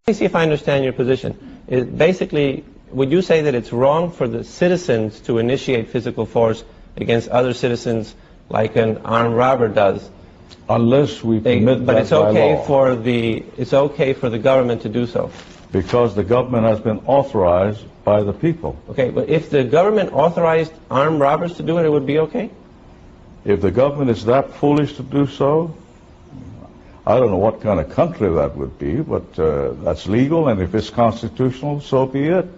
me see if I understand your position. Basically, would you say that it's wrong for the citizens to initiate physical force against other citizens like an armed robber does? Unless we permit that by law. But it's okay for the government to do so. Because the government has been authorized by the people. Okay, but if the government authorized armed robbers to do it, it would be okay? If the government is that foolish to do so, I don't know what kind of country that would be, but that's legal, and if it's constitutional, so be it.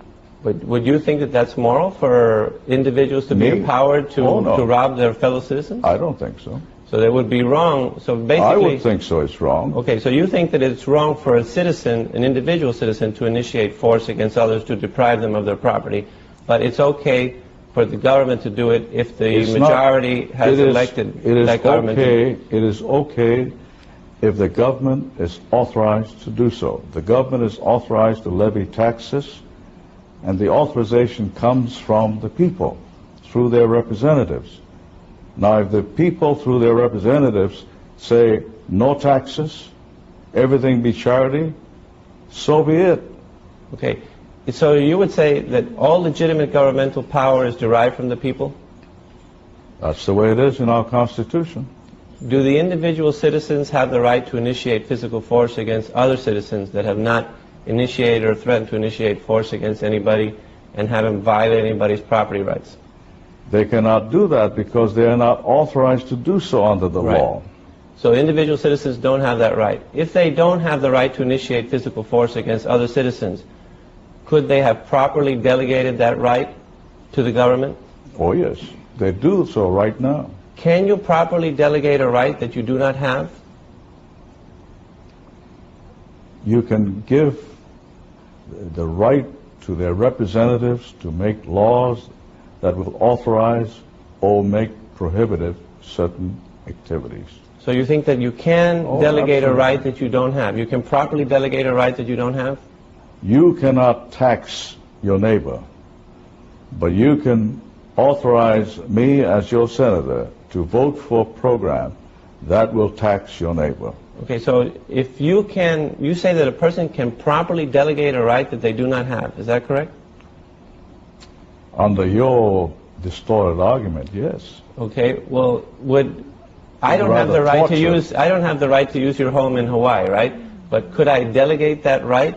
But would you think that that's moral for individuals to be empowered to rob their fellow citizens? I don't think so. So that would be wrong. So basically, I would think so. It's wrong. Okay, so you think that it's wrong for a citizen, an individual citizen, to initiate force against others to deprive them of their property, but it's okay for the government to do it if the majority has elected that government. It is okay if the government is authorized to do so. The government is authorized to levy taxes, and the authorization comes from the people through their representatives. Now, if the people, through their representatives, say no taxes, everything be charity, so be it. Okay. So you would say that all legitimate governmental power is derived from the people? That's the way it is in our Constitution. Do the individual citizens have the right to initiate physical force against other citizens that have not initiated or threatened to initiate force against anybody and haven't violated anybody's property rights? They cannot do that because they are not authorized to do so under the law. So individual citizens don't have that right. If they don't have the right to initiate physical force against other citizens, could they have properly delegated that right to the government? Oh, yes. They do so right now. Can you properly delegate a right that you do not have? You can give the right to their representatives to make laws that will authorize or make prohibitive certain activities. So you think that you can delegate a right that you don't have? You can properly delegate a right that you don't have? You cannot tax your neighbor, but you can authorize me as your senator to vote for a program that will tax your neighbor. Okay, so if you say that a person can properly delegate a right that they do not have, is that correct? Under your distorted argument, yes. Okay, well, I don't have the right to use your home in Hawaii, right? But could I delegate that right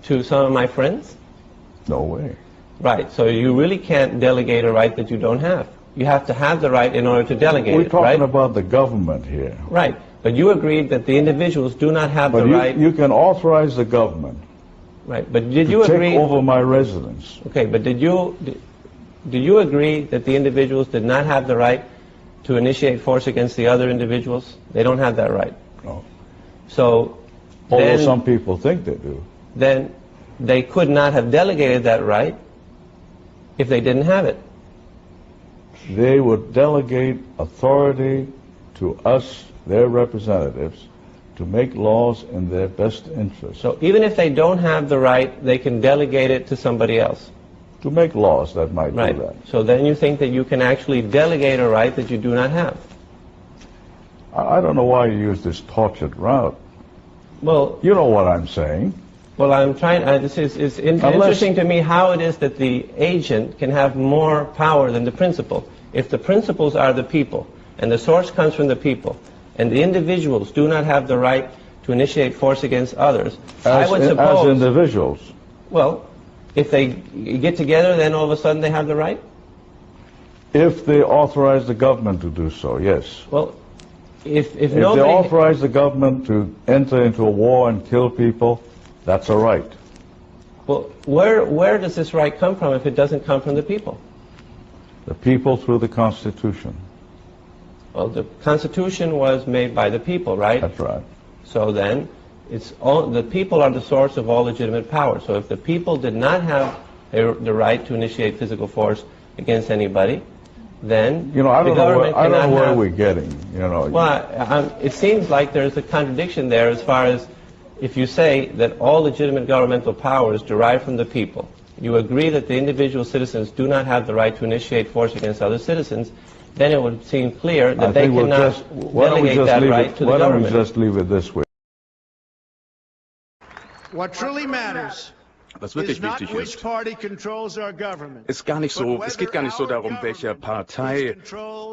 to some of my friends? No way. Right, so you really can't delegate a right that you don't have. You have to have the right in order to delegate it, right? We're talking about the government here. Right, but you agreed that the individuals do not have the right... You can authorize the government. Right, but did you agree... to take over my residence. Okay, but did you agree that the individuals did not have the right to initiate force against the other individuals? They don't have that right. No. So... Although some people think they do. Then they could not have delegated that right if they didn't have it. They would delegate authority to us, their representatives, to make laws in their best interest. So even if they don't have the right, they can delegate it to somebody else? To make laws that might do that. So then you think that you can actually delegate a right that you do not have? I don't know why you use this tortured route. Well... You know what I'm saying. Well, I'm trying... it's interesting to me how it is that the agent can have more power than the principal. If the principals are the people, and the source comes from the people, and the individuals do not have the right to initiate force against others, I would suppose... As individuals. Well, if they get together, then all of a sudden they have the right? If they authorize the government to do so, yes. Well, if they authorize the government to enter into a war and kill people, that's a right. Well, where does this right come from if it doesn't come from the people? The people through the Constitution. Well, the Constitution was made by the people, right? That's right. So then, the people are the source of all legitimate power. So if the people did not have the right to initiate physical force against anybody, then I don't know where we're getting. Well, it seems like there's a contradiction there as far as if you say that all legitimate governmental power is derived from the people. You agree that the individual citizens do not have the right to initiate force against other citizens, then it would seem clear that they cannot delegate that right to the government. Why don't we just leave it this way? What truly matters Was wirklich wichtig ist, es geht gar nicht so darum, welche Partei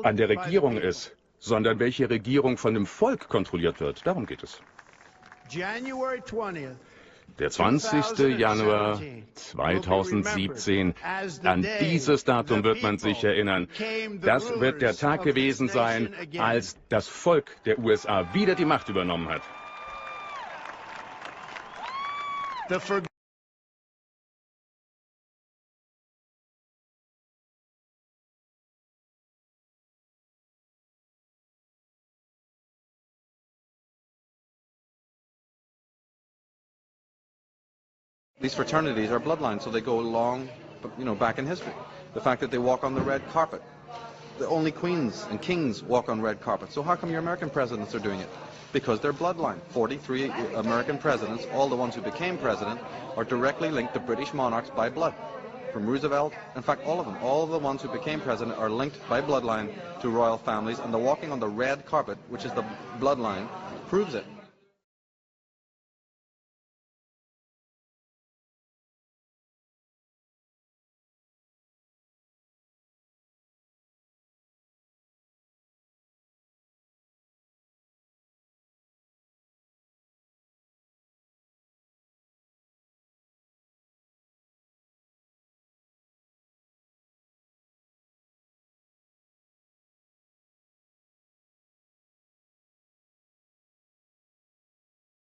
an der Regierung ist, sondern welche Regierung von dem Volk kontrolliert wird. Darum geht es. Der 20. Januar 2017, an dieses Datum wird man sich erinnern. Das wird der Tag gewesen sein, als das Volk der USA wieder die Macht übernommen hat. These fraternities are bloodlines, so they go long, back in history. The fact that they walk on the red carpet. The only queens and kings walk on red carpets. So how come your American presidents are doing it? Because they're bloodline. 43 American presidents, all the ones who became president, are directly linked to British monarchs by blood. From Roosevelt, in fact, all of them, all of the ones who became president are linked by bloodline to royal families, and the walking on the red carpet, which is the bloodline, proves it.